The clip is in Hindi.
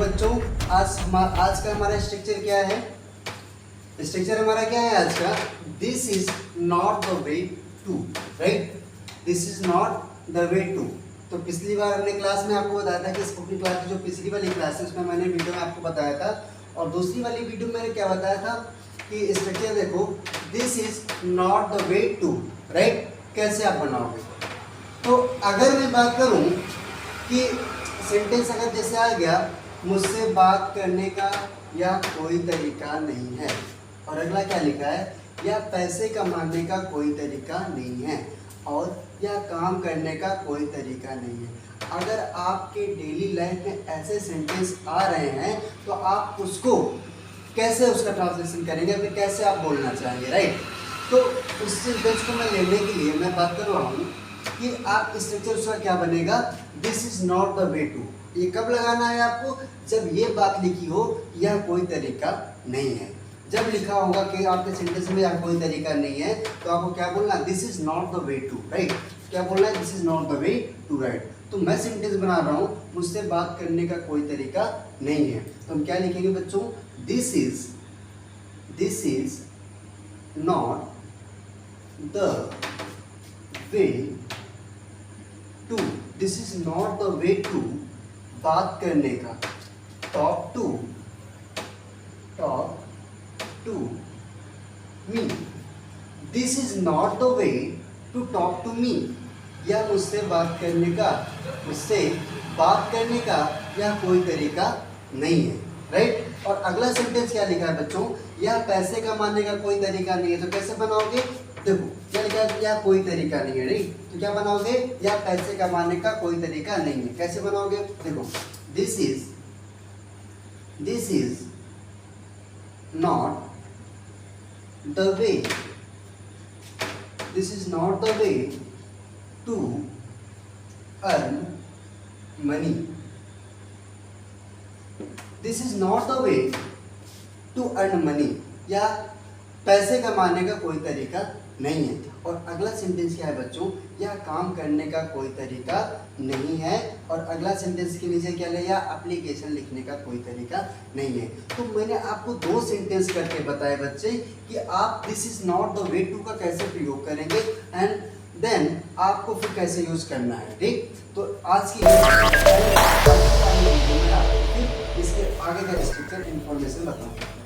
बच्चों, आज का हमारा स्ट्रक्चर क्या है? स्ट्रक्चर हमारा क्या है आज का? This is not the way to, right? This is not the way to. तो पिछली बार हमने क्लास में आपको बताया था कि स्पोकन क्लास की जो पिछली वाली क्लास है उसमें मैंने वीडियो में आपको बताया था, और दूसरी वाली वीडियो में मैंने क्या बताया था कि स्ट्रक्चर देखो, this is not the way to, right? कैसे आप बनाओगे? तो अगर मैं बात करूं कि सेंटेंस अगर जैसे आ गया, मुझसे बात करने का या कोई तरीका नहीं है, और अगला क्या लिखा है? या पैसे कमाने का कोई तरीका नहीं है, और या काम करने का कोई तरीका नहीं है। अगर आपके डेली लाइफ में ऐसे सेंटेंस आ रहे हैं तो आप उसको कैसे उसका ट्रांसलेशन करेंगे, फिर कैसे आप बोलना चाहेंगे, राइट? तो उस सेंटेंस को मैं लेने के लिए मैं बात कर रहा हूँ कि आप स्ट्रक्चर उसका क्या बनेगा? This is not the way to. ये कब लगाना है आपको? जब ये बात लिखी हो यह कोई तरीका नहीं है। जब लिखा होगा कि आपके सेंटेंस में यह कोई तरीका नहीं है तो आपको क्या बोलना? This is not the way to, right? क्या बोलना है? This is not the way to, right? तो मैं सेंटेंस बना रहा हूँ, मुझसे बात करने का कोई तरीका नहीं है, तो हम क्या लिखेंगे बच्चों? This is not the way to. This is not the way to बात करने का, talk to me. This is not the way to talk to me. या मुझसे बात करने का यह कोई तरीका नहीं है, राइट? और अगला सेंटेंस क्या लिखा है बच्चों? यह पैसे कमाने का कोई तरीका नहीं है। तो कैसे बनाओगे? देखो क्या लिखा है? यह कोई तरीका नहीं है, राइट? तो क्या बनाओगे? यह पैसे कमाने का कोई तरीका नहीं है। कैसे बनाओगे? देखो, this is not the way, this is not the way to earn money. This is not the way to earn money, या पैसे कमाने का कोई तरीका नहीं है। और अगला सेंटेंस क्या है बच्चों? यह काम करने का कोई तरीका नहीं है, और अगला सेंटेंस के नीचे क्या लिया? एप्लीकेशन लिखने का कोई तरीका नहीं है। तो मैंने आपको दो सेंटेंस करके बताए बच्चे कि आप this is not the way to का कैसे प्रयोग करेंगे, एंड देन आपको फिर कैसे यूज करना है, ठीक? तो आज की इसके आगे का स्ट्रक्चर इन्फॉर्मेशन बताऊँ।